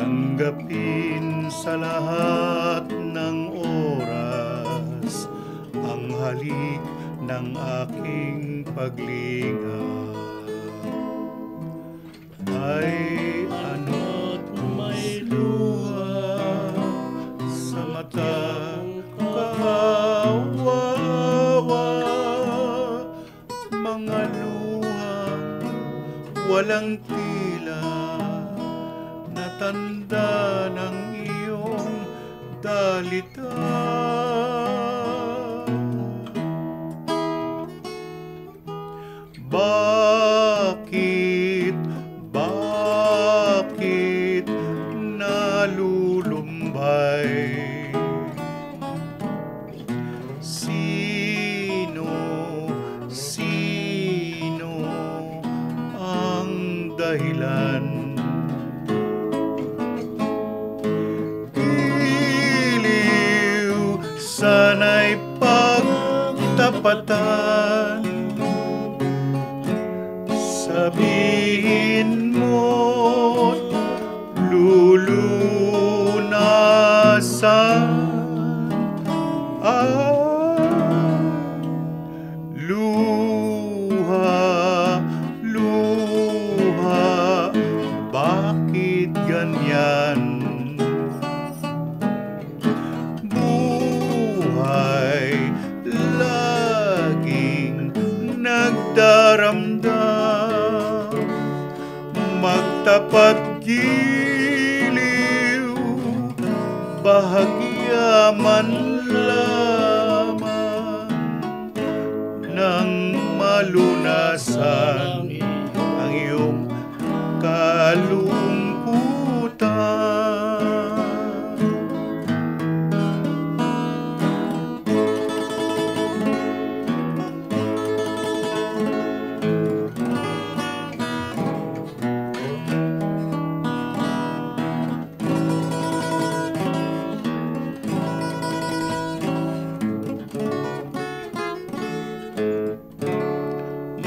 Tanggapin sa lahat ng oras ang halik ng aking paglingap. Ay ano't may luha sa matang kawawa, mga luhang walang tila na tanda ng iyong dalita. Bakit nalulumbay? Sino ang dahilan? Giliw, sana'y pagtapatan. Sabihin mo't lulunasan ang luha. Bakit ganyan? Buhay laging nagdaramdam, magtapat giliw, bahagya man lamang nang malunasan ang iyong kalungkutan.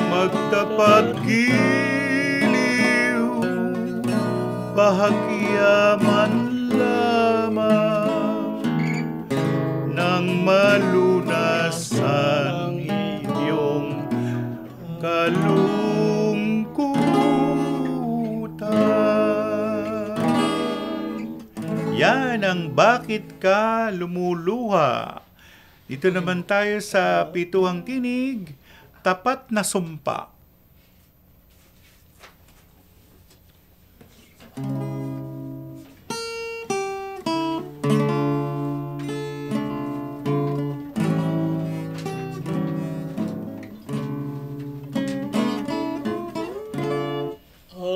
Magtapat giliw, bahagya man lamang nang malunasan iyong kalungkutan. Yan ang Bakit Ka Lumuluha. Dito naman tayo sa Pituhang Tinig, Tapat na Sumpa.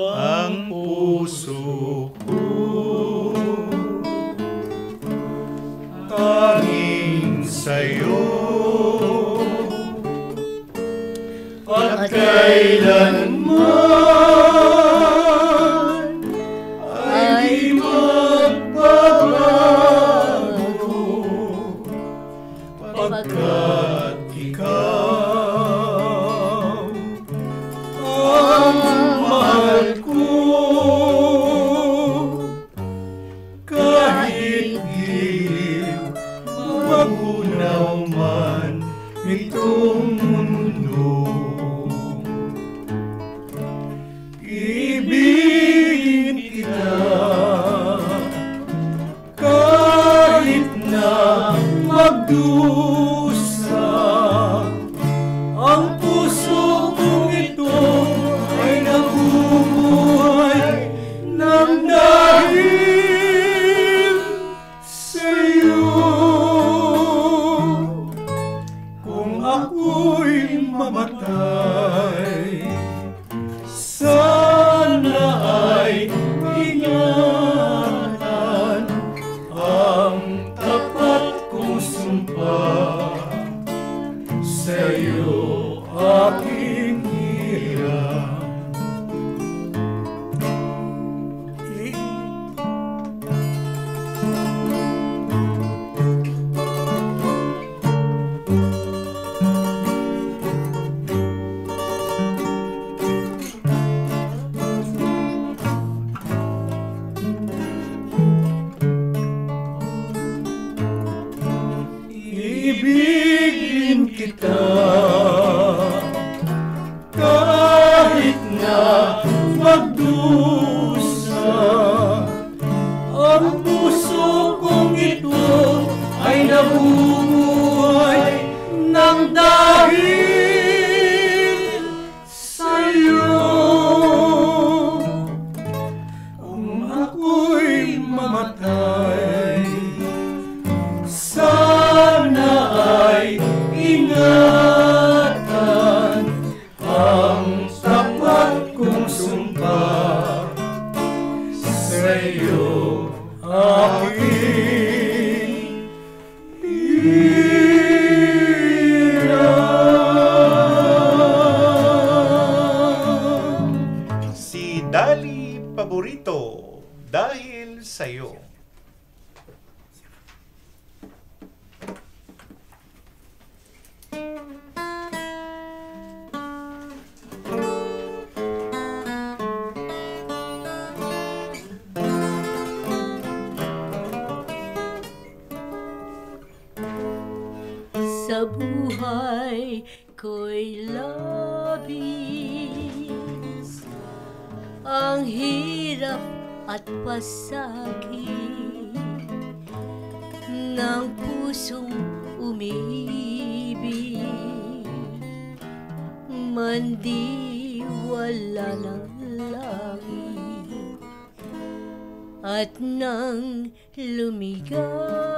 Ang puso ko tanging sa'yo, at ibigin kita kahit na magdusa. Ang puso kong ito ay nabubuhay ng dahil sa'yo. Kung ako'y mamatay, sana ay ingatan ang tapat kong sumpa sa'yo, aking hirap. Si Dali Paborito, Dahil Sa'yo. Sa buhay ko'y labis ang hirap at pasakit ng pusong umibig, mandiwala ng langit at nang lumigaya,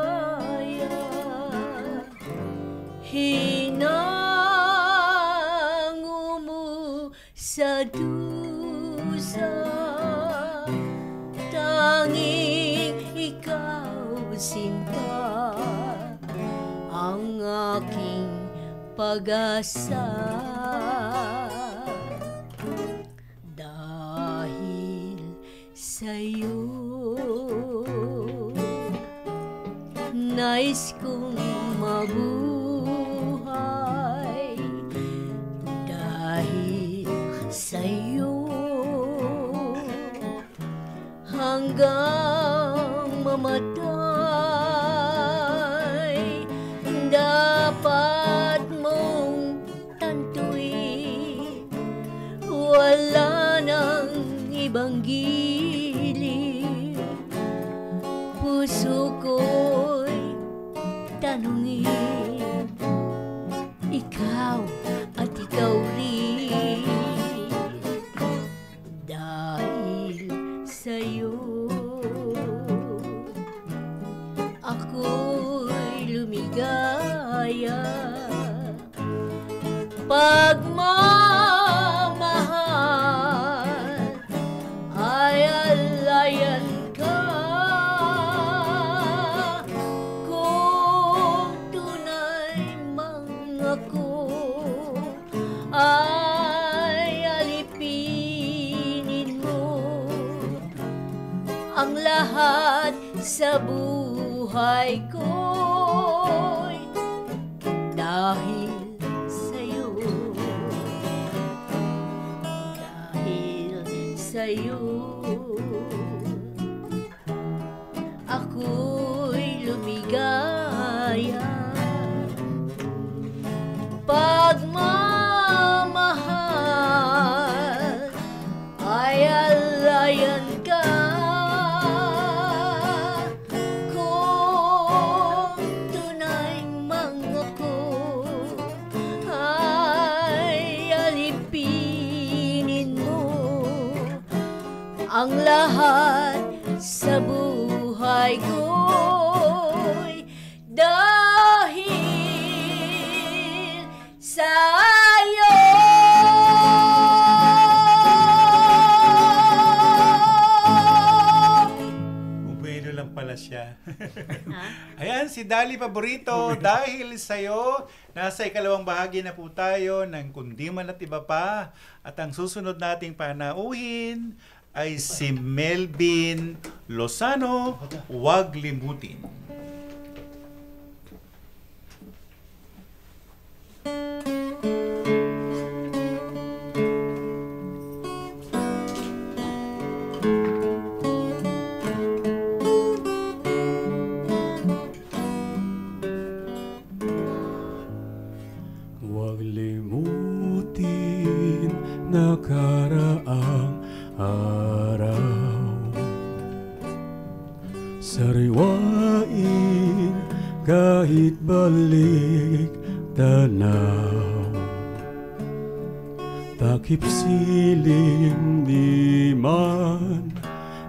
hinango mo sa dusa, tanging ikaw sinta ang aking pag-asa. Dahil sa'yo nais kong mabuhay, dahil sa'yo hanggang mamatay, dapat mong tantuin, wala nang ibang giliw. Puso ko'y tanungin, ikaw at ikaw rin. Dahil sa'yo ako'y lumigaya, pagmamahal ay alayan ka. Kung tunay mang ako ay alipinin mo ang lahat sa buhay ko'y dahil sa'yo. Dahil sa'yo ako'y lumigaya, pagmamahal ay alayan ka. Kung tunay mang ako ay alipinin mo ang lahat sa buhay ko'y dahil sa'yo. Bubeno lang pala siya. Ayan, si Dali Paborito, Dahil Sa'yo. Nasa ikalawang bahagi na po tayo ng Kundi Man at Iba Pa. At ang susunod nating panauhin ay si Melvin Lozano, Huwag Limutin. sariwain kahit balik tanaw, takip siling di man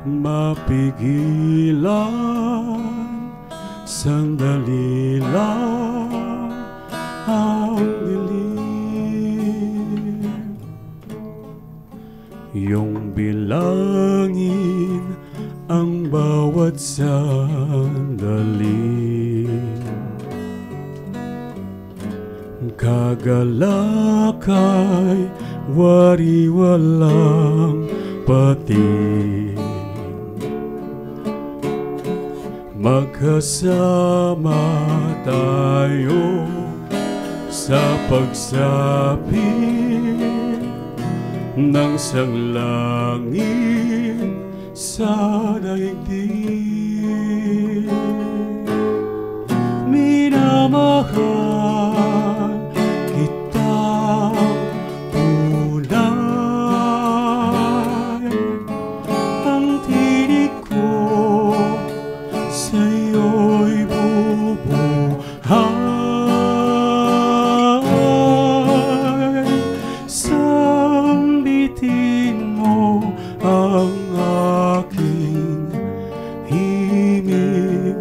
mapigilan, sandali lang ang dilim. Iyong bilangin ang bawat sandali, kagalakay wari-walang pating, magkasama tayo sa pagsapit ng sanglangit sa daigdig. Minamahal kitang tunay, ang tinig ko sa'yo'y bubuhay. Sambitin mo ang aking himig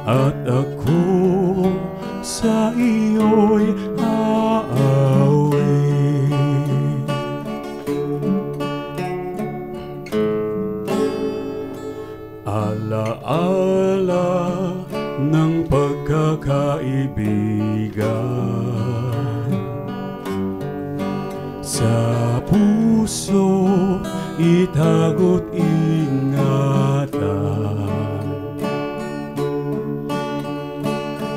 at ako sa iyo'y aawit. Alaala ng pagkakaibigan, sa puso itago't ingatan,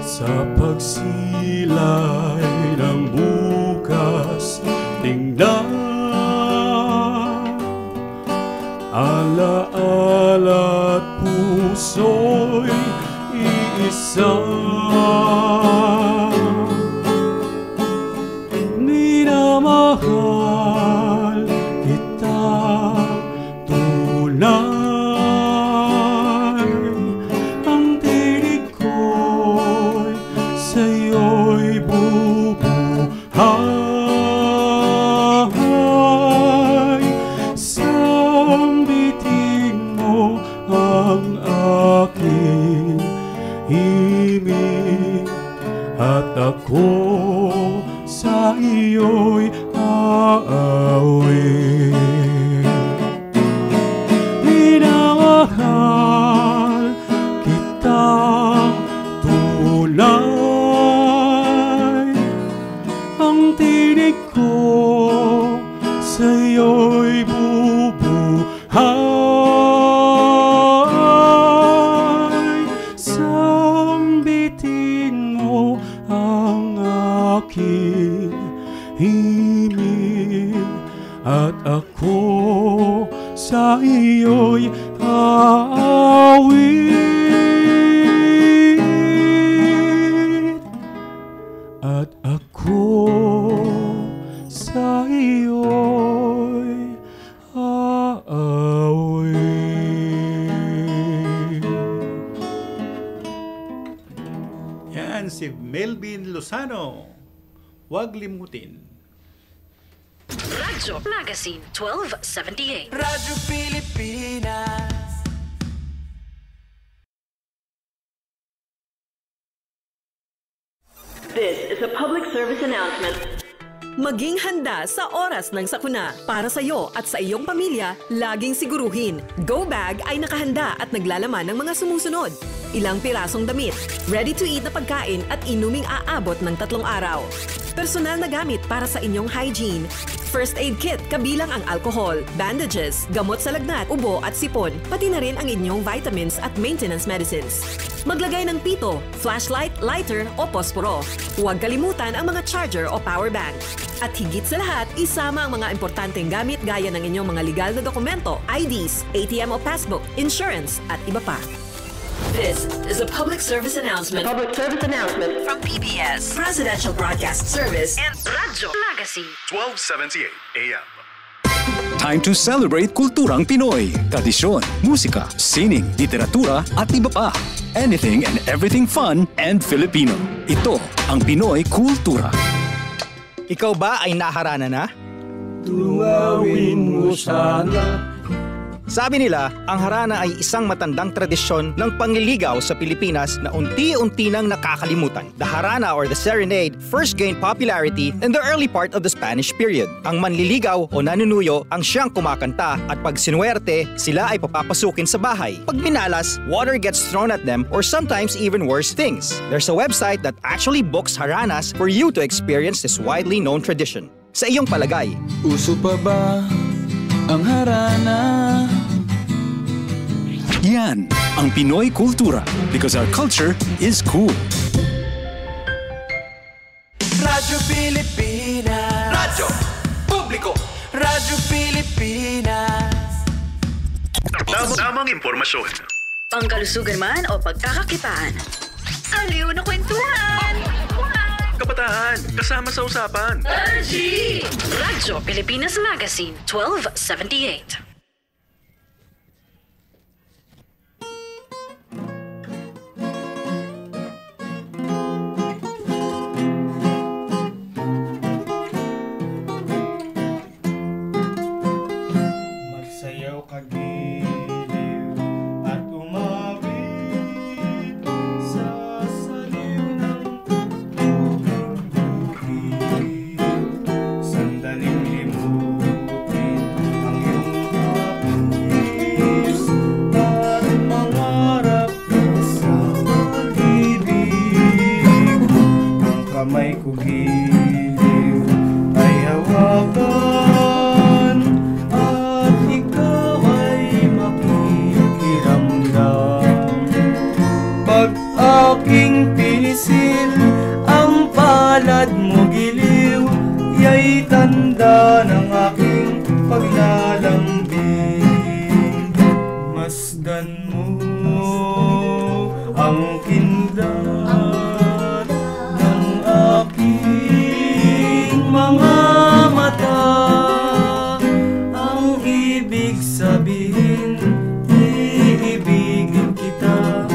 sa pagsilay ng bukas tingnan, alaala't puso'y iisa. Minamahal kitang tunay, ang tinig ko'y sa'yo'y bubuhay. Sambitin mo ang aking himig at ako sa iyo'y aawit. Minamahal kitang tunay, ang tinig ko sa'yo'y bubuhay. Sambitin mo ang aking himig at ako sa iyo'y aawit, at ako sa iyo'y aawit. Yan si Melvin Lozano, Huwag Limutin. Radyo Magazine 1278. Radyo Pilipinas. This is a public service announcement. Maging handa sa oras ng sakuna. Para sa iyo at sa iyong pamilya, laging siguruhin, Go Bag ay nakahanda at naglalaman ng mga sumusunod. Ilang pirasong damit, ready-to-eat na pagkain at inuming aabot ng 3 araw. Personal na gamit para sa inyong hygiene. First aid kit kabilang ang alcohol, bandages, gamot sa lagnat, ubo at sipon, pati na rin ang inyong vitamins at maintenance medicines. Maglagay ng pito, flashlight, lighter o posporo. Huwag kalimutan ang mga charger o power bank. At higit sa lahat, isama ang mga importanteng gamit gaya ng inyong mga legal na dokumento, IDs, ATM o passbook, insurance at iba pa. This is a public service announcement. Public service announcement from PBS, Presidential Broadcast Service, and Radyo Magazine 1278 AM. Time to celebrate kulturang Pinoy. Tradisyon, musika, sining, literatura at iba pa. Anything and everything fun and Filipino. Ito ang Pinoy Kultura. Ikaw ba ay naharana na? Tunawin mo sana. Sabi nila, ang harana ay isang matandang tradisyon ng pangliligaw sa Pilipinas na unti-unti nang nakakalimutan. The harana or the serenade first gained popularity in the early part of the Spanish period. Ang manliligaw o nanunuyo ang siyang kumakanta at pag sinuwerte, sila ay papapasukin sa bahay. Pag minalas, water gets thrown at them or sometimes even worse things. There's a website that actually books haranas for you to experience this widely known tradition. Sa iyong palagay, Uso pa ba ang harana? Yan ang Pinoy Kultura because our culture is cool. Radyo Pilipinas. Radyo Publiko. Radyo Pilipinas. Tamang impormasyon. Pangkalusugan man o pagkakakitaan. Aliw na kwentuhan! Kabataan, kasama sa usapan. Radyo Pilipinas Magazine, 1278. Magsayaw kagiliw at umawit sa saliw ng bukid. Sandaling limutin ang iyong kapis at mangarap ka sa pag-ibig. Ang kamay ko giliw ay hawakan at ikaw ay makikiramdam. Pag aking pinisil ang palad mo giliw, ya'y tanda ng aking paglalambing. Masdan mo ang kindat ng aking mga mata. Ang ibig sabihin, iibigin kita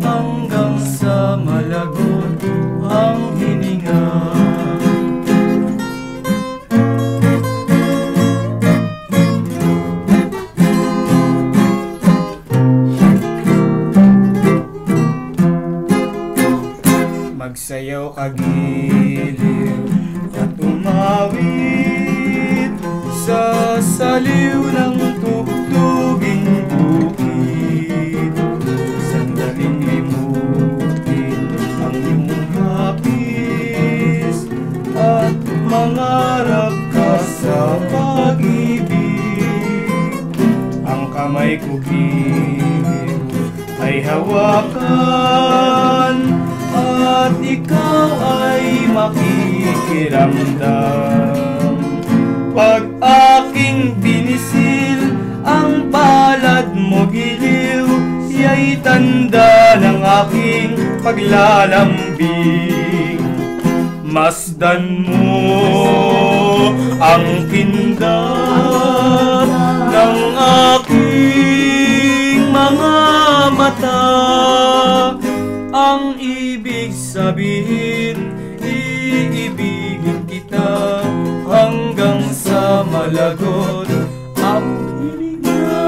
hanggang sa malagot ang hininga. Magsayaw kagiliw at umawit sa saliw ng tugtuging bukid. Sandaling limutin ang iyong hapis at mangarap ka sa pag-ibig. Ang kamay ko giliw ay hawakan at ikaw ay makikiramdam. Pag aking pinisil ang palad mo giliw, ya'y tanda ng aking paglalambing. Masdan mo ang kindat ng aking mga mata. Ang ibig sabihin, iibigin kita hanggang sa malagot ang hininga.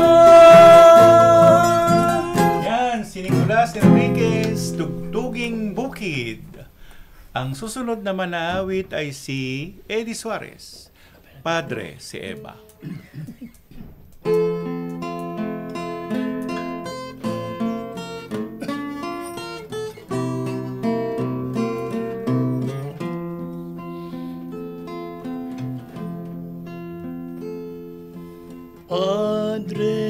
Yan, sining mula si Enriquez, Tugtuging Bukid. Ang susunod naman na awit ay si Eddie Suarez, Padre si Eva. Padre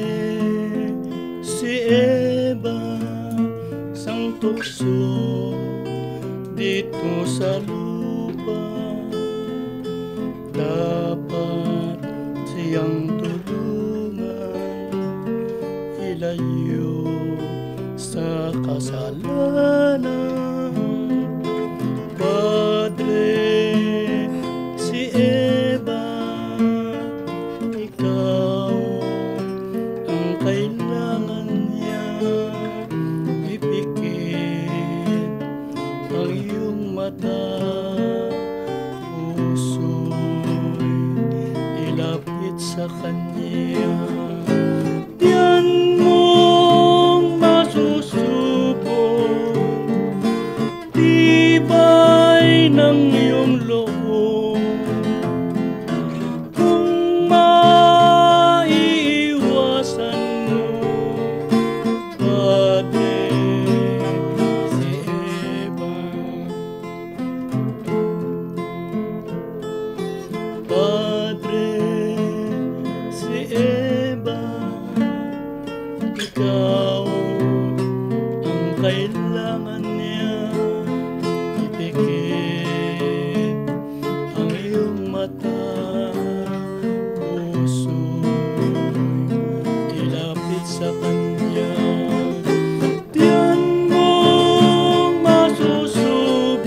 si Eva, sang tukso dito sa lupa, dapat siyang tulungan ilayo sa kasalanan. Padre si Eva, ikaw kailangan niya ipikit ang iyong mata, puso, ilapit sa kanya. Diyan mo masusubok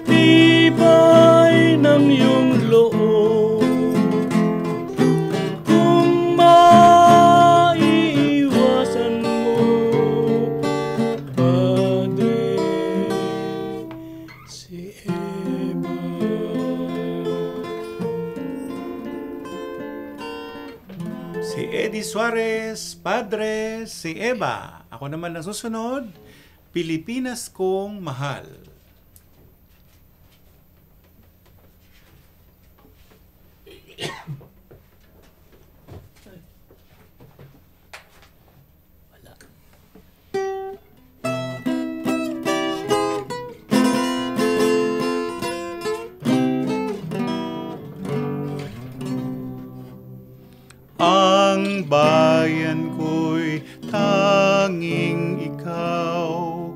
tibay ng iyong loob, kung maiiwasan mo, Padre, si Eva. Si Eddie Suarez, Padre, si Eva. Ako naman ang susunod, Pilipinas Kong Mahal. Ang bayan ko'y tanging ikaw,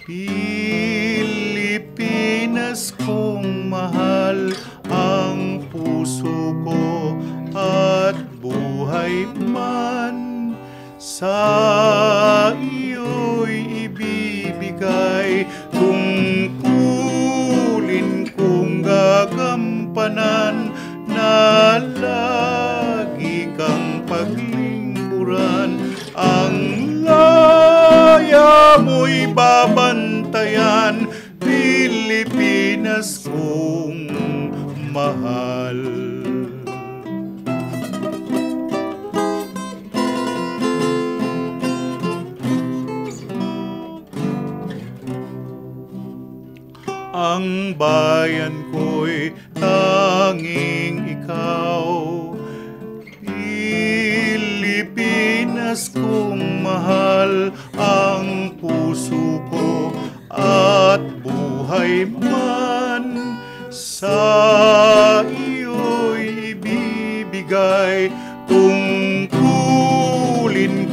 Pilipinas kong mahal, ang puso ko at buhay man sa iyo'y ibibigay, tungkulin kong gagampanan na lagi kang paglingkuran, ang laya mo'y babantayan, Pilipinas kong mahal. Ang bayan ko'y tanging ikaw, Pilipinas kong mahal, ang puso ko at buhay man sa iyo'y ibibigay, tungkulin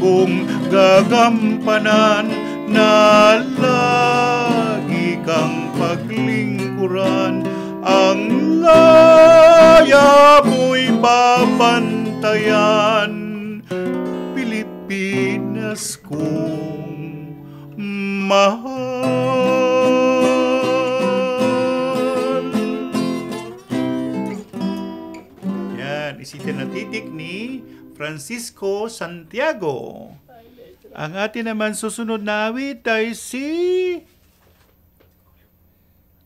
kong gagampanan na lagi kang paglingkuran, ang laya mo'y babantayan, Pilipinas kong mahal. Yan, isitin na titik ni Francisco Santiago. Ang atin naman susunod na awit ay si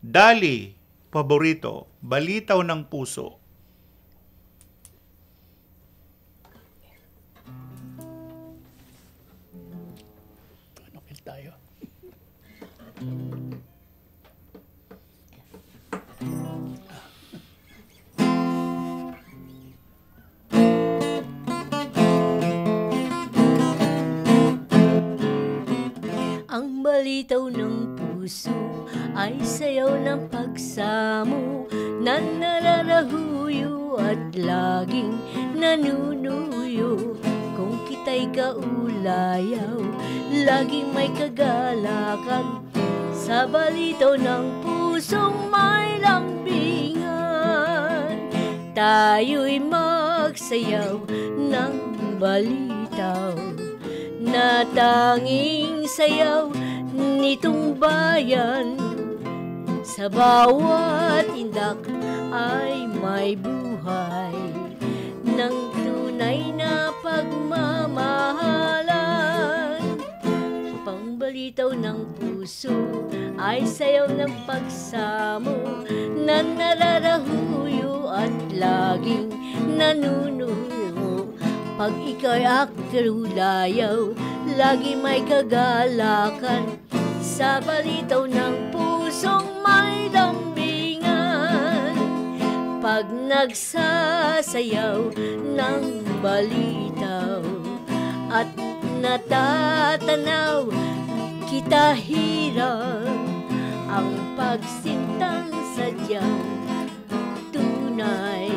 Dali Paborito, Balitaw ng Puso. Tunokil tayo. Ang balitaw ng puso ay sayaw ng pagsamo na nararahuyo at laging nanunuyo. Kung kita'y kaulayaw, laging may kagalakan sa balitaw ng pusong may lambingan. Tayo'y magsayaw ng balitaw na tanging sayaw nitong bayan. Sa bawat indak ay may buhay ng tunay na pagmamahalan. Pangbalitaw ng puso ay sayaw ng pagsamo na nararahuyo at laging nanunuyo. Pag ika'y akrulayaw, lagi may kagalakan sa balitaw ng pusong may lambingan. Pag nagsasayaw ng balitaw at natatanaw kita hirang, ang pagsintang sadyang tunay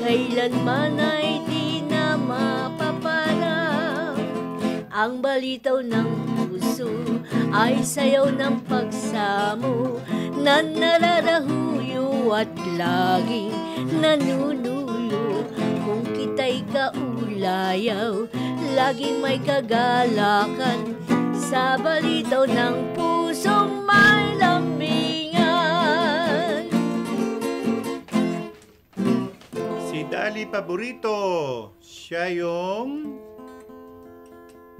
kailanman ay di na mapaparang. Ang balitaw ng puso ay sayaw ng pagsamo na nararahuyo at laging nanunulo. Kung kita'y kaulayaw, laging may kagalakan sa balitaw ng pusong may lambingan. Si Dali Paborito, siya yung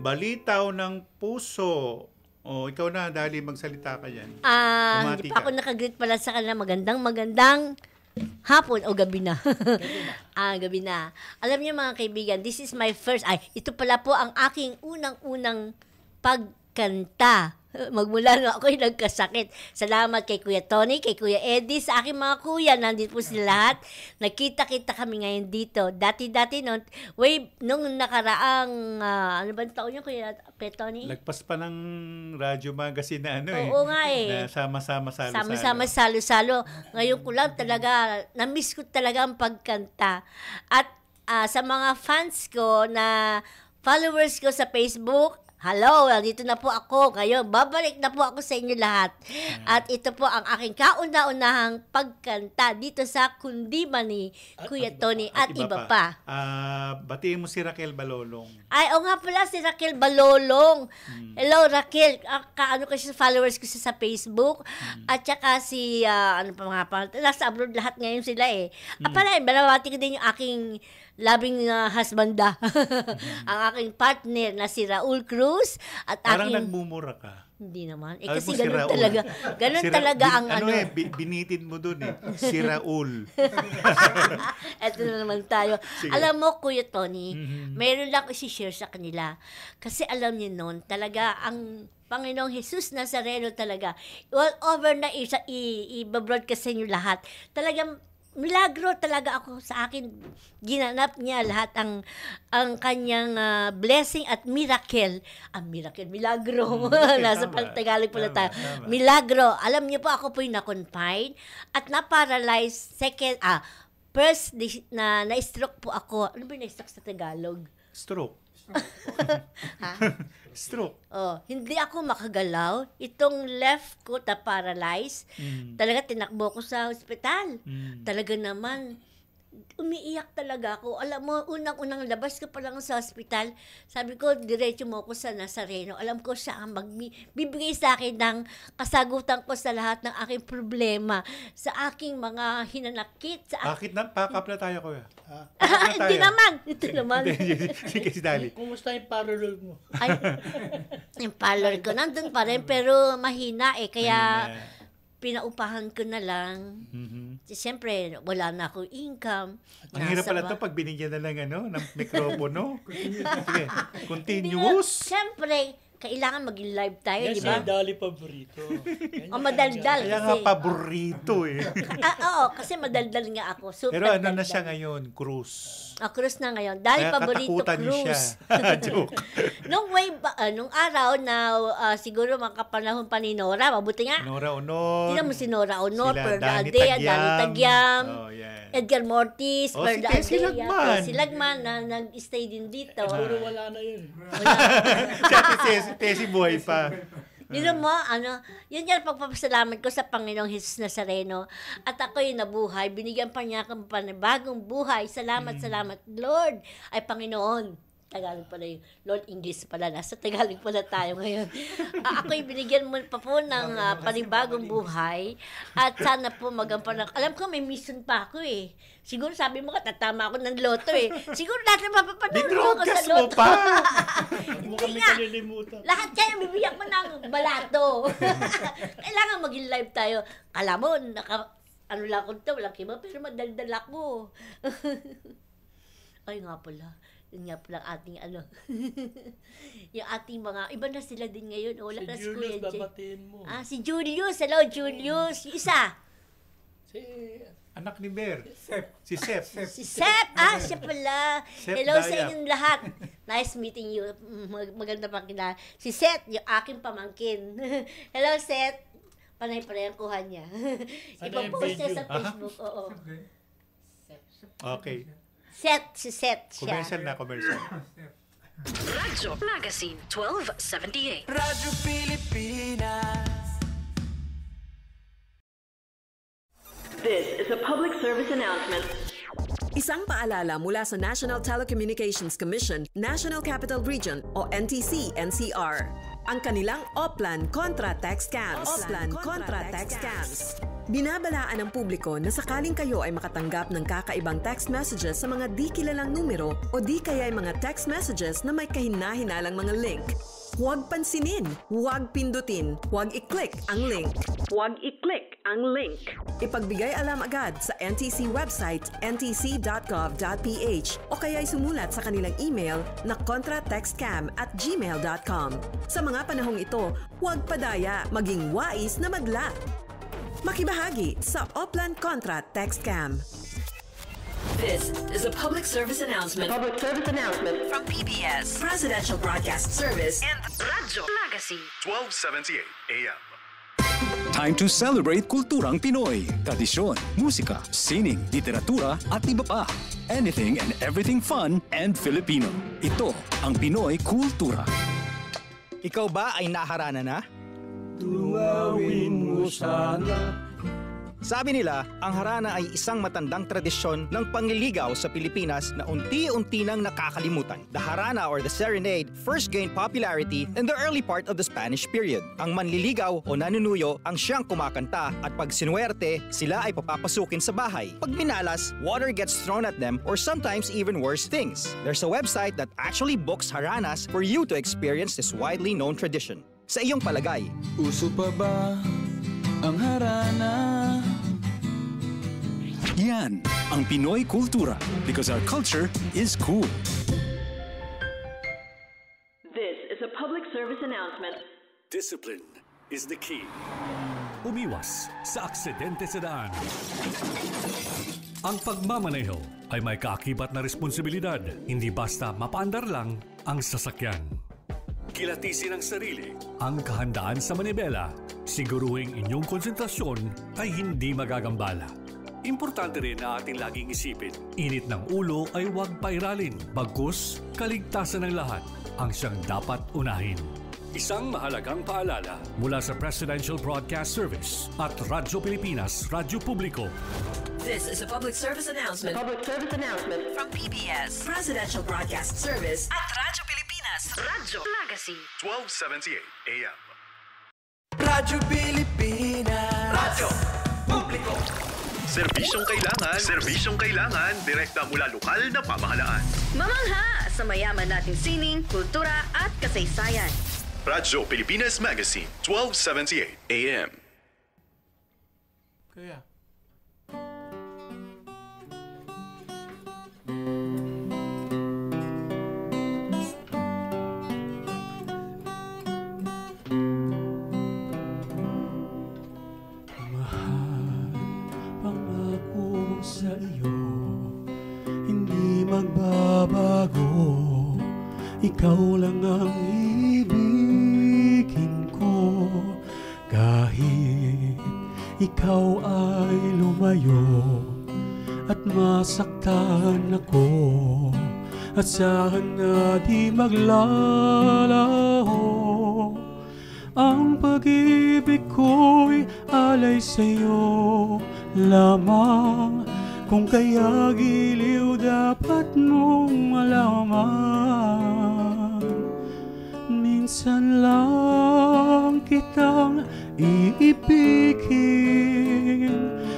balitaw ng puso. O, ikaw na, Dali, magsalita ka yan. Hindi pa ako nakagreet pala sa kanila. Magandang hapon o gabi na. Gabi na. Alam niyo mga kaibigan, this is my first, ito pala po ang aking unang-unang pagkanta. Magmula na ako'y nagkasakit. Salamat kay Kuya Tony, kay Kuya Eddie, sa aking mga kuya. Nandito po sila lahat. Nakita-kita kami ngayon dito. Dati-dati nung nakaraang, ano ba taon niya, Kuya Tony? Lagpas pa ng radyo magazine na Oo nga eh. Na sama-sama salo-salo. Sama-sama salo-salo. Ngayon ko lang talaga, na-miss ko talaga ang pagkanta. At sa mga fans ko na followers ko sa Facebook, hello, dito na po ako. Ngayon, babalik na po ako sa inyo lahat. At ito po ang aking kauna-unahang pagkanta dito sa Kundiman ni Kuya Tony at iba pa. Batiin mo si Raquel Balolong. O nga pala, si Raquel Balolong. Hello, Raquel. Kaano kasi sa followers ko sa Facebook. At saka si, ano pa mga pangalan, nasa abroad lahat ngayon sila eh. Pala, balawati ko din yung aking labing husbanda. Ang aking partner na si Raul Cruz at parang aking... nagmumura ka. Hindi naman. Si Kasi ganun Raul. talaga. Ganun talaga ang binitid mo dun eh. Si Raul. Eto na naman tayo. Sige. Alam mo, Kuya Tony, mayroon lang ko i-share sa kanila. Kasi alam niyo noon, talaga ang Panginoong Jesus Nazareno talaga, all over na i-broadcast sa inyo lahat. Talagang milagro talaga ako sa akin. Ginanap niya lahat ang kanyang blessing at miracle. Milagro. Nasa Tagalog pala tayo. Tama. Milagro. Alam niyo po, ako po'y na-confine at na-paralyze. First, na-stroke po ako. Ano ba yung na-stroke sa Tagalog? Stroke. Stroke. Hindi ako makagalaw. Itong left ko na paralyzed. Talaga tinakbo ko sa ospital. Talaga naman, umiiyak talaga ako. Alam mo, unang-unang labas ko pa lang sa ospital, sabi ko, diretso mo ko sa Nazareno. Alam ko siya ang bibigay sa akin ng kasagutan ko sa lahat ng aking problema, sa aking mga hinanakit. Bakit na? Pakap na tayo, Kuya. Hindi naman. Ito naman. Sige, si Dali. Kumusta yung parlor mo? Yung parlor ko, nandun pa rin, pero mahina eh. Kaya pinaupahan ko na lang. Siyempre, wala na akong income. Ang hirap pala ito pag binigyan na lang ng mikropono. Sige, continuous. Siyempre, kailangan maging live tayo, di ba? Yes, Dali Paborito. Madaldal. Kaya nga paborito eh. Oo, kasi madaldal nga ako. Super Pero ano na daldal. siya ngayon? Cruise. Cruise na ngayon. Dali Kaya Paborito katakutan niyo siya. Cruise. Joke. Nung araw na siguro makapanahon pa ni Nora, mabuti nga. Nora Honor. Tingnan mo si Nora Honor, Sila Perla Danny Aldea, Tagyam. Danny Tagyam, Oh, yan. Edgar Mortis, Oh, Perla si Tessie Aldea, Lagman. Tessie Lagman na nag-stay din dito. Siguro wala na yun. Si Tessie buhay pa. Dito mo, yun yan pagpapasalamat ko sa Panginoong Jesus Nazareno. At ako'y nabuhay, binigyan pa niya akong panibagong buhay. Salamat, salamat, Lord. Ay, Panginoon. Tagalog pala yun. Lord, English pala. Nasa Tagalog pala tayo ngayon. Ako'y binigyan mo pa po ng panibagong buhay. At sana po magampanan. Alam ko, may mission pa ako eh. Siguro sabi mo ka, tatama ako ng loto eh. Siguro lahat na mapapanalo ako sa Dinrogas mo loto. pa. Mo Hindi kami nga. kalilimutan. Lahat kayo bibigyan mo ng balato. Kailangan maging live tayo. Kala mo, ano lang ako ito, walang kiba, pero madaldal ako. Ay nga pala. Yun nga pala ating yung ating mga, iba na sila din ngayon. Wala na Si si Kuya Julius, Jay. babatiin mo. Si Julius. Hello, Julius. Yung isa. Si Anak ni Ber. Si Sep. Si Seth. Siya pala. Seth Hello sa Dayak. inyong lahat. Nice meeting you. Maganda pang kilala. Si Seth, yung aking pamangkin. Hello, Seth. Panay-panay ang kuha niya. Ipapost niya sa Facebook. Oo. Okay. Seth, si Seth siya. Commercial na, commercial. Radyo Magazine 1278. Radyo Pilipinas. This is a public service announcement. Isang paalala mula sa National Telecommunications Commission, National Capital Region o NTC-NCR. Ang kanilang Oplan Contra Text Scams. Oplan Contra Text Scams. Binabalaan ng publiko na sakaling kayo ay makatanggap ng kakaibang text messages sa mga di kilalang numero o di kaya ay mga text messages na may kahina-hinalang mga link. Huwag pansinin, huwag pindutin, huwag i-click ang link. Huwag i-click ang link. Ipagbigay alam agad sa NTC website ntc.gov.ph o kaya'y sumulat sa kanilang email na contratextcam@gmail.com. Sa mga panahong ito, huwag padaya, maging wais na magla. Makibahagi sa Oplan Contra Text Scam. This is a public service announcement. Public service announcement from PBS, Presidential Broadcast Service, and Radyo Magazine 1278 AM. Time to celebrate kulturang Pinoy. Tradisyon, musika, sining, literatura at iba pa. Anything and everything fun and Filipino. Ito ang Pinoy Kultura. Ikaw ba ay naharana na? Tunawin mo sana. Sabi nila, ang harana ay isang matandang tradisyon ng pangliligaw sa Pilipinas na unti-unti nang nakakalimutan. The harana or the serenade first gained popularity in the early part of the Spanish period. Ang manliligaw o nanunuyo ang siyang kumakanta at pag sinuwerte, sila ay papapasukin sa bahay. Pag minalas, water gets thrown at them or sometimes even worse things. There's a website that actually books haranas for you to experience this widely known tradition. Sa iyong palagay, Uso pa ba ang harana? Yan ang Pinoy Kultura because our culture is cool. This is a public service announcement. Discipline is the key. Umiwas sa aksidente sa daan. Ang pagmamaneho ay may kaakibat na responsibilidad, hindi basta mapaandar lang ang sasakyan. Kilatisin ang sarili, ang kahandaan sa manibela, siguruhing inyong konsentrasyon ay hindi magagambala. Importante rin na ating laging isipin, init ng ulo ay huwag pairalin, bagkus kaligtasan ng lahat ang siyang dapat unahin. Isang mahalagang paalala mula sa Presidential Broadcast Service at Radyo Pilipinas, Radyo Publiko. This is a public service announcement. Public service announcement from PBS, Presidential Broadcast Service at Radyo Pilipinas, Radyo Magazine 1278 AM. Radyo Pilipinas. Radyo Publiko. Serbisyong kailangan, direkta mula lokal na pamahalaan. Mamangha sa mayaman nating sining, kultura at kasaysayan. Radyo Pilipinas Magazine 1278 AM. Kaya. Sa iyo, hindi magbabago. Ikaw lang ang ibigin ko. Kahit ikaw ay lumayo at masaktan ako, at sana di maglalaho. Ang pag-ibig ko'y alay sa'yo lamang. Kung kaya giliw dapat mong malaman. Minsan lang kitang iibigin,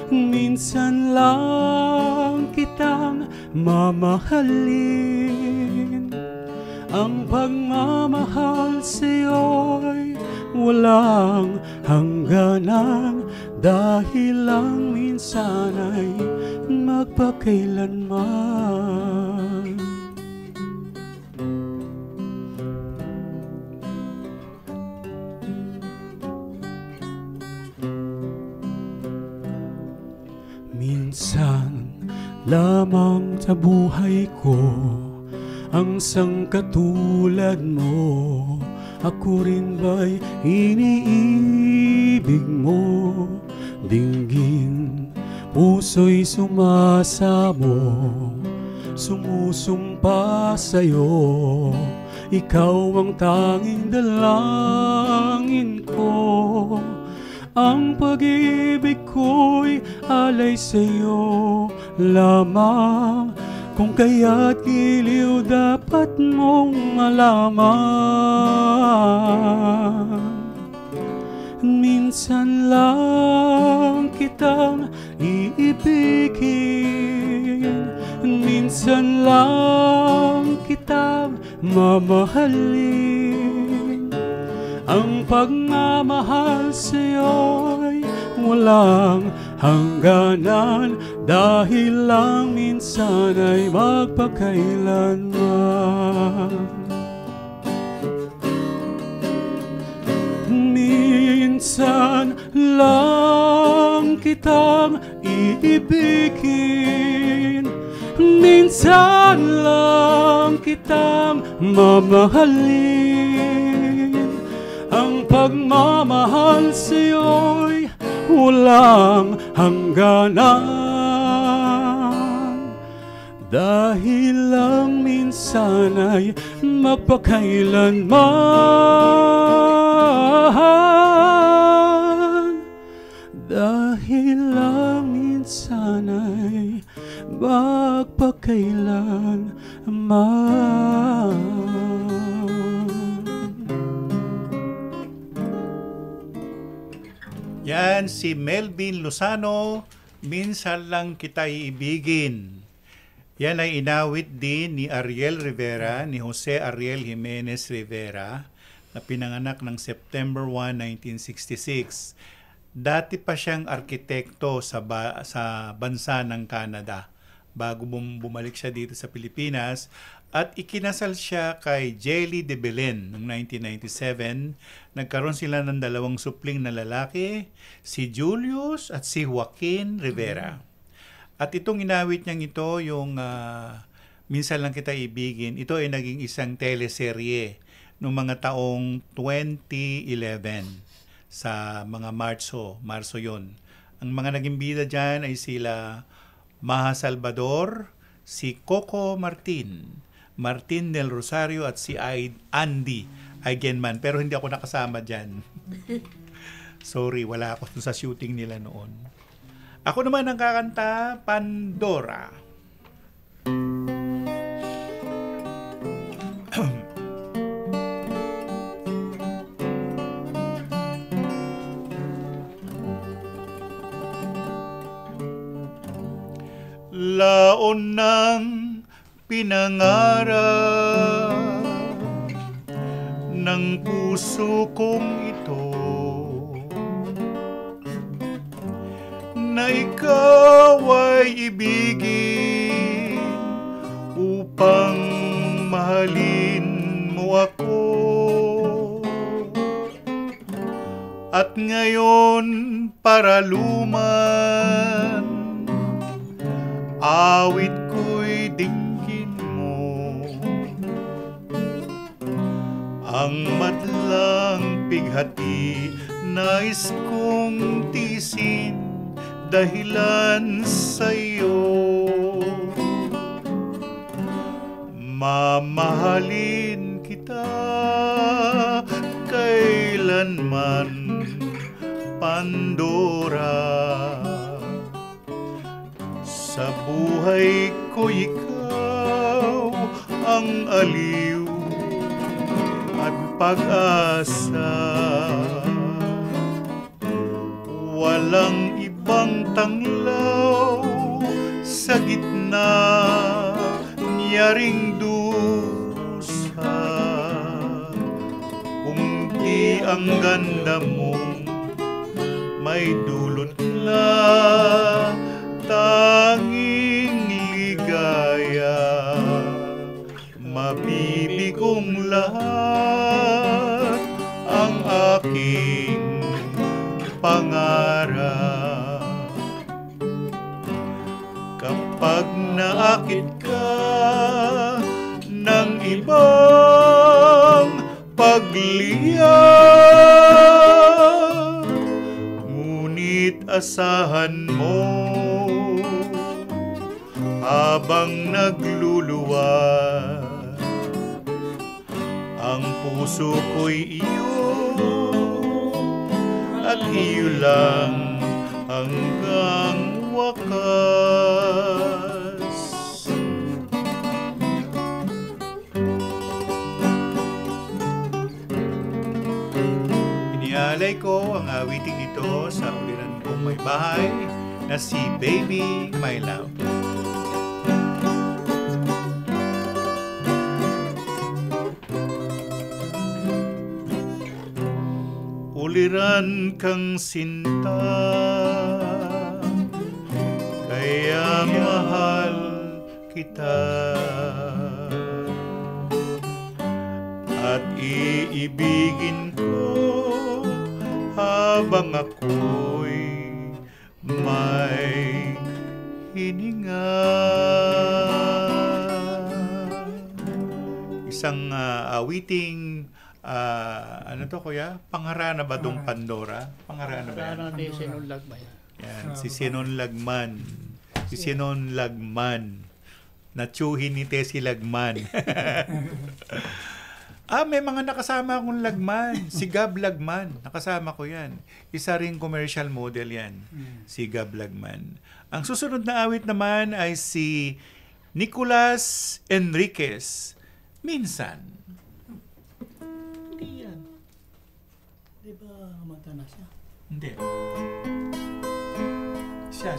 minsan lang kitang mamahalin. Ang pagmamahal sa'yo'y walang hangganan, dahil lang minsan ay magpakailanman. Minsan lamang sa buhay ko ang sangkatulad mo. Ako rin ba'y iniibig mo? Dinggin, puso'y sumasamo, sumusumpa sa'yo. ikaw ang tanging dalangin ko. Ang pag-ibig ko'y alay sa'yo lamang, kung kaya't giliw dapat mong malaman. Minsan lang kitang iibigin, minsan lang kitang mamahalin. Ang pagmamahal sa'yo'y walang hangganan, dahil lang minsan ay magpakailanman. Minsan lang kitang iibigin, minsan lang kitang mamahalin. Ang pagmamahal sa'yo'y walang hangganan, dahil lang minsan ay magpakailanman. Dahil lang minsan ay magpakailanman. Yan si Melvin Lozano, Minsan Lang Kita Iibigin. Yan ay inawit din ni Ariel Rivera, ni Jose Ariel Jimenez Rivera, na pinanganak ng September 1, 1966. Dati pa siyang arkitekto sa bansa ng Canada bago bumalik siya dito sa Pilipinas, at ikinasal siya kay Jelly de Belen noong 1997. Nagkaroon sila ng 2 supling na lalaki, si Julius at si Joaquin Rivera. At itong inawit niyang ito, yung Minsan Lang Kita Ibigin, ito ay naging isang teleserye noong mga taong 2011 sa mga Marso yon. Ang mga naging bida dyan ay sila Maha Salvador, si Coco Martin del Rosario, at si Andy Eigenman. Pero hindi ako nakasama dyan. Sorry, wala ako sa shooting nila noon. Ako naman ang kakanta, Pandora. Laon ng pinangarap ng puso kong ito, na ikaw ay ibigin upang mahalin mo ako. At ngayon para luman, awit ko'y dinggin mo. Ang madlang pighati nais kong tisin, dahilan sa'yo. Mamahalin kita kailanman, Pandora. Sa buhay ko ikaw ang aliw at pag-asa. Walang ibang tanglaw sa gitna niyaring dusa, kung di ang ganda mong may dulot na tanging ligaya. Mabibigong lahat ang aking pangarap. Kapag naakit ka ng ibang pagliyak, ngunit asahan mo habang nagluluwa, puso ko'y iyo at iyo lang hanggang wakas. Inialay ko ang awiting ito sa uliran kong may bahay na si Baby My Love. Uliran kang sinta, kaya mahal kita, at iibigin ko habang ako'y may hininga. Isang awiting ano to kuya? Pangarana ba dong Pandora? Pangarana ba yan? Si Sinon Lagman. Yan, si Sinon Lagman. Si Sinon Lagman. Natsuhin ni Tessie Lagman. May mga nakasama akong Lagman. Si Gab Lagman. Nakasama ko yan. Isa ring commercial model yan. Si Gab Lagman. Ang susunod na awit naman ay si Nicolas Enriquez. Minsan. Hindi yan. Di ba mata na siya? Hindi. Siya.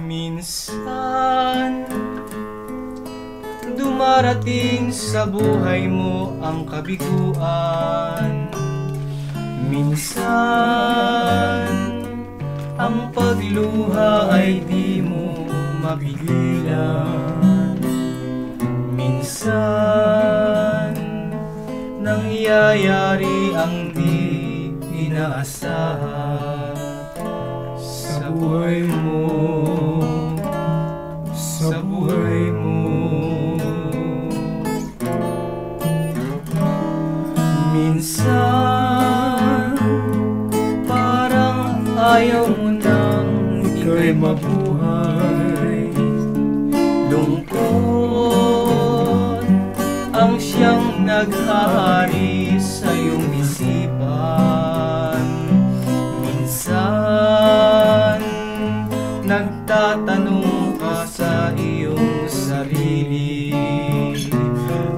Minsan dumarating sa buhay mo ang kabiguan. Minsan ang pagluha ay di mo mapigilan. Minsan nangyayari ang di inaasahan sa buhay mo, sa buhay mo. Minsan parang ayaw mo nang ika'y mabuhay. Lungkot ang siyang naghahari sa iyong isipan. Minsan nagtatanong ka sa iyong sarili,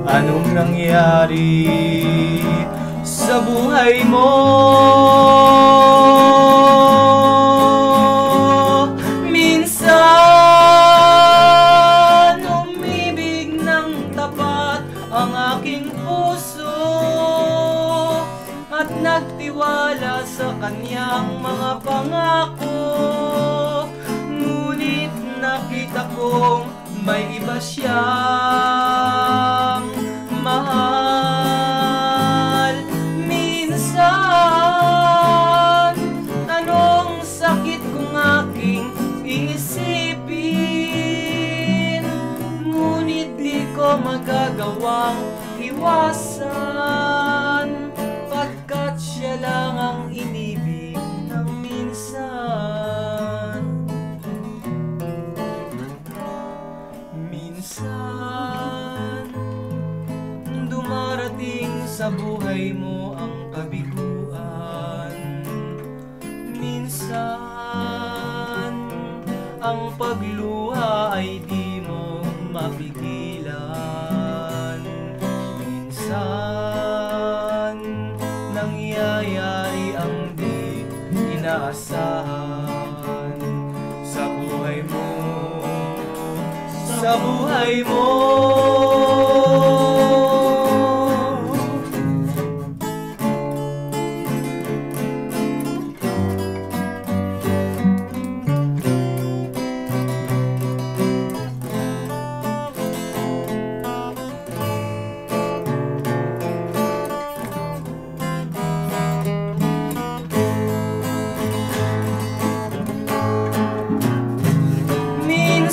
anong nangyari sa buhay mo? Minsan umibig ng tapat ang aking puso at nagtiwala sa kanyang mga pangako. Ngunit nakita kong may iba siyang mahal. Minsan anong sakit kung aking iisipin, ngunit di ko magagawang iwasan, pagkat siya lang ang inibig ng minsan. Minsan dumarating sa buhay mo ang kabiguan. Minsan ang pagluha ay di mo mapigilan. Minsan nangyayari ang di inaasahan sa buhay mo, sa buhay mo.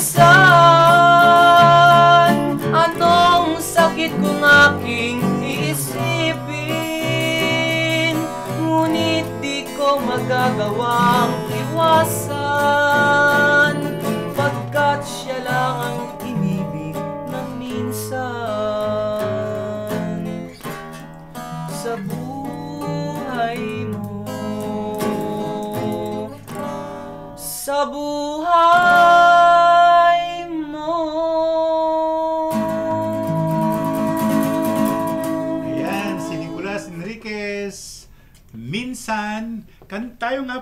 Minsan anong sakit kung aking iisipin, ngunit di ko magagawang iwasan,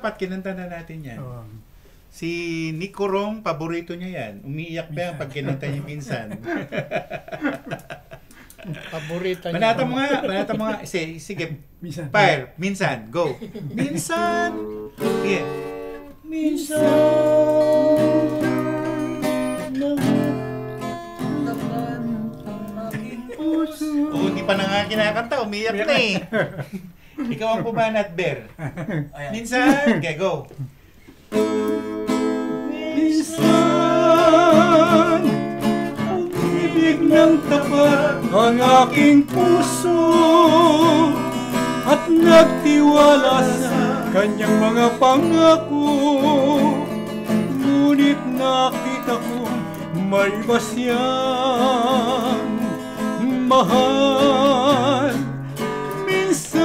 dapat, kinanta na natin yan. Si Nico Rong, paborito niya yan. Umiiyak pa yan pag kinanta niya minsan. Paborito niya. Banata mo nga. Sige, Minsan. Fire, minsan, go. Minsan. Yeah. Oh, hindi pa na nga kinakanta, umiyak na eh. Ikaw ang pumanat, Ber. Minsan, okay, go. Minsan, umibig ng tapat ang aking puso at nagtiwala sa kanyang mga pangako. Ngunit nakita ko may iba siyang mahal. Minsan,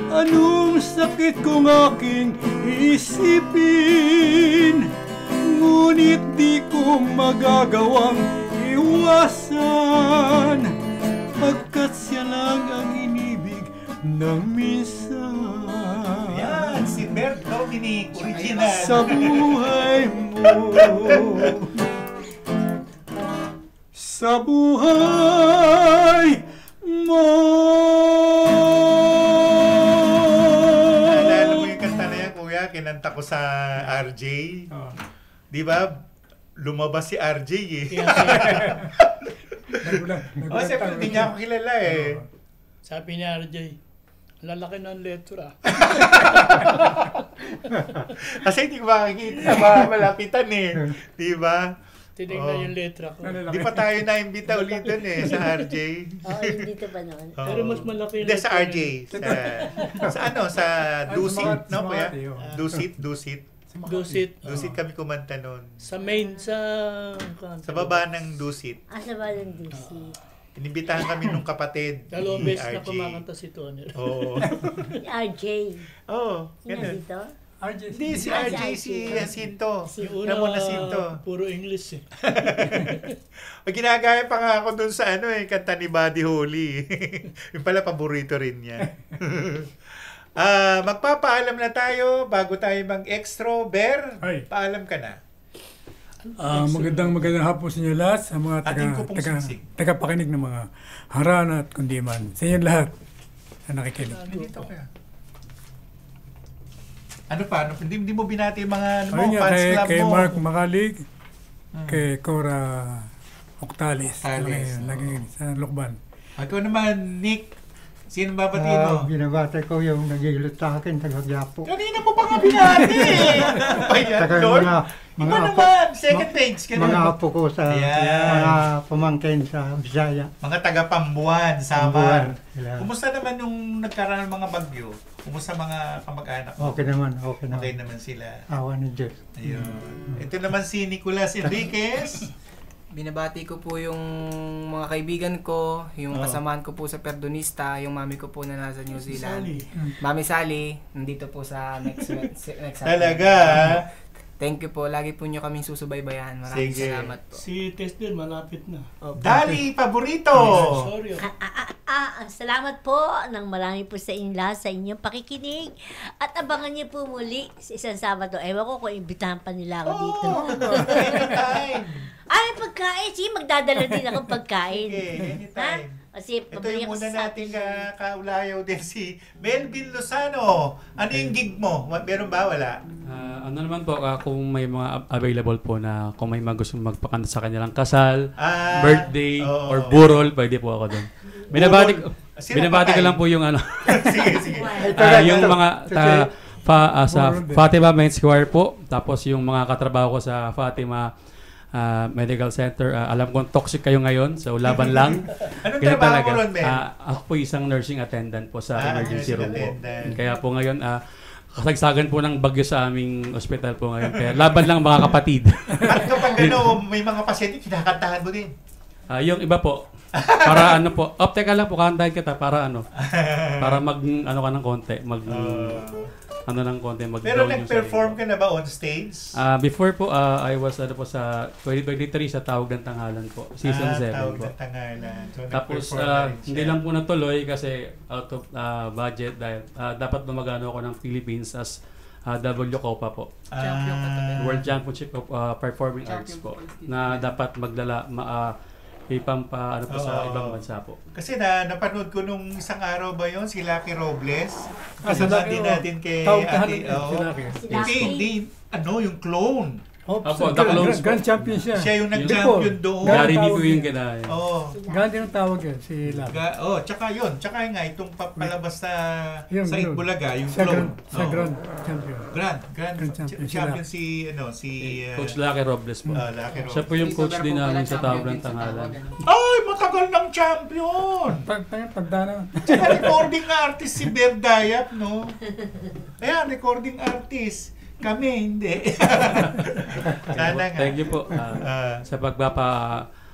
anong sakit kong aking isipin, ngunit di ko magagawang iwasan, pagkat siya lang ang inibig ng minsan. Yan, si Bert Dominic, original. Sa buhay mo, sa buhay mo. Naalala mo yung kanta na yan, kuya, kinanta ko sa RJ. Di ba? Lumabas si RJ eh. Siyempre, hindi niya ako kilala eh. Sabi ni RJ, lalaki ng letra. Kasi hindi ko makikita sa mga malapitan eh. Di ba? Tinignan yung letra ko. Di pa tayo na-imbita ulit dun eh, sa RJ. Yung dito ba noon? Pero mas malaki Hindi, sa RJ. Sa ano, sa Dusit, no kuya? Dusit. Dusit kami kumanta noon. Sa main, sa baba ng Dusit. Sa baba ng Dusit. Inimbitahan kami nung kapatid. Dalawang beses na kumakanta si Tony. Oo. RJ. Oo, ganun. Dito? Hindi, si RJ, si Jacinto. Si una, puro English eh. Ginagaya pa nga ako dun sa kanta ni Buddy Holly. Yung pala, paborito rin niya. Magpapaalam na tayo bago tayo mag-extro. Ber, paalam ka na. Magandang hapon sa inyo lahat, sa mga tagapakinig ng mga harana at kundiman. Sa inyo lahat na nakikinig. Dito kaya. Ano pa? Hindi mo binati yung mga fans club mo? Kay Mark Makalig, kay Cora Octales, naging sa Lokban. Ikaw naman, Nick, sino babatiin mo? Binabati ko yung nagigilot sa akin, taga-Gyapo. Kanina mo pa nga binati eh! Iba naman, second page. Mga apo ko sa mga pamangkin sa Bisaya. Mga taga-Pambuan, Samar. Kumusta naman yung nagkaroon ng mga bagyo? Kumusta mga kamag-anak mo? Okay naman. Okay naman sila. Awa ni Diyos. Ayun. Ito naman si Nicolas Enriquez. Binabati ko po yung mga kaibigan ko, yung kasamahan ko po sa Perdonista, yung mami ko po na nasa New Zealand. Mami Sally, nandito po sa next Talaga? Thank you po. Lagi po nyo kaming susubaybayan. Maraming salamat po. Si Tesdel, malapit na. Dali, paborito! Sorry. Salamat po ng marami po sa inyo lahat sa inyong pakikinig. At abangan niyo po muli sa isang Sabado. Ewan ko kung imbitahan pa nila ako dito. Ay, pagkain. Sige, magdadala din akong pagkain. Anytime. Kasi ito yung muna nating kaulayaw din si Melvin Lozano. Ano yung gig mo? Meron ba? Wala? Ano naman po, kung may mga available po na kung may gusto magpakanta sa kanilang kasal, birthday, or burol, pwede po ako doon. Binabati ko lang po yung sige. Yung mga sa Fatima Men's Choir po, tapos yung mga katrabaho ko sa Fatima Medical Center. Alam kong toxic kayo ngayon, so laban lang. Anong trabaho mo ron, Ben? Ako po isang nursing attendant po sa emergency room po. Kaya po ngayon, kasagsagan po ng bagyo sa aming ospital po ngayon. Kaya laban lang mga kapatid. Kapag may mga pasyente, kinakantahan mo din? Yung iba po, Para ano po, teka lang po, kahantahin kita para ano, para mag, ano ka ng konti, ano ng konti, mag Pero nag-perform ka na ba on stage? Before po, I was ano po sa 2023 sa Tawag ng Tanghalan po, season 7 Tawag po. ng Tanghalan. So, tapos hindi lang po natuloy kasi out of budget dahil dapat lumagano ako ng Philippines as W Copa po. World Championship of Performing Arts po. Na dapat maglala ipampa ano po sa ibang bansa po. Kasi napanood ko nung isang araw ba yon si Lucky Robles. Kasama din natin kay Hindi, yung clone. Grand champion siya. Siya yung nag-champion doon. Gary B po yung kinaya. Grand yung tawag yun, si Lucky. Tsaka yun. Tsaka nga, itong papalabas sa Itbulaga, yung clone. Sa Grand champion. Grand champion si Coach Lucky Robles po. Siya po yung coach din namin sa Tawag ng Tanghalan. Ay, matagal ng champion! Pagdana. Tsaka recording artist si Bev Dayap, no? Ayan, recording artist. Kami, hindi. Sana nga. Thank you po sa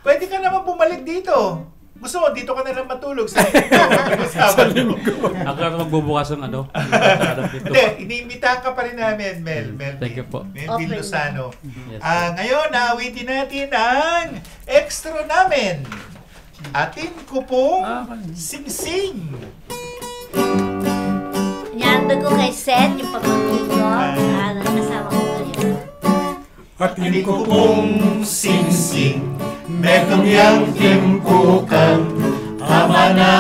Pwede ka naman bumalik dito. Gusto mo, dito ka na lang matulog sa linggo. Ako na magbubukas ng ano. Hindi, iniimbitahan ka pa rin namin, Mel. Thank you po. Melvin Lozano. Ngayon, naawitin natin ang extra namin. Atin ko pong Sing-Sing. Nyando ko kay Seth, yung pamangkin ko. Nakasama ko ngayon. Atin ko pong Sing-Sing, metong yang timpukan, ama na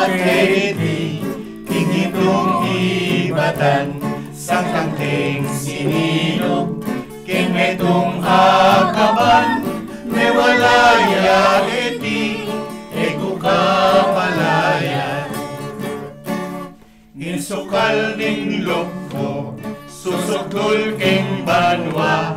kedi, kingitong ibatan, sang tangting sinilog, king metong akaban, mewalaya edi, ego kapalayan. Insukal ning loko, susukdul king banwa,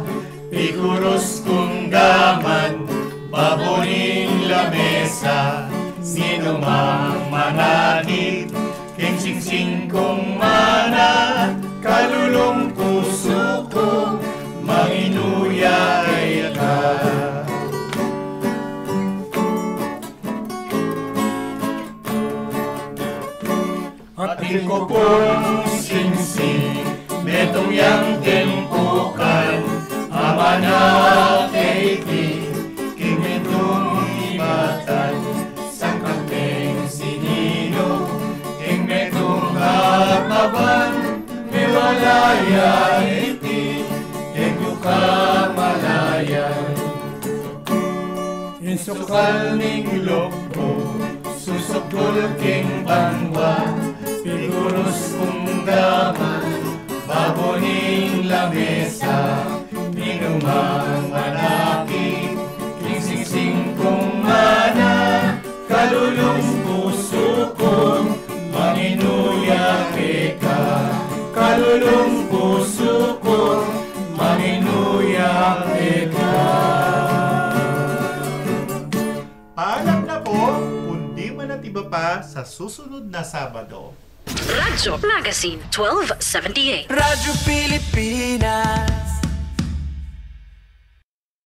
ikuros kung gaman, baboning lamesa, sino mang manakit, king Sing-Sing kong mana, kalulong puso ko, manginuyay ka. Atin ko pong Sing-Sing, metong yang tempukan, ama na keiti, kimitong ibatan, sang kanteng sinino, king metong hakaban, mewalaya iti, ego kamalayan. Insukal ning loko, susukdul king banwa, piguros kung gaman, baboning lamesa, minumang manakit, king Sing-Sing kong mana, kalulong puso ko, manginuyak ka, kalulong puso ko, manginuyak ka. Paalam na po, kundi man at iba pa sa susunod na Sabado. Radyo Magazine 1278. Radyo Pilipinas.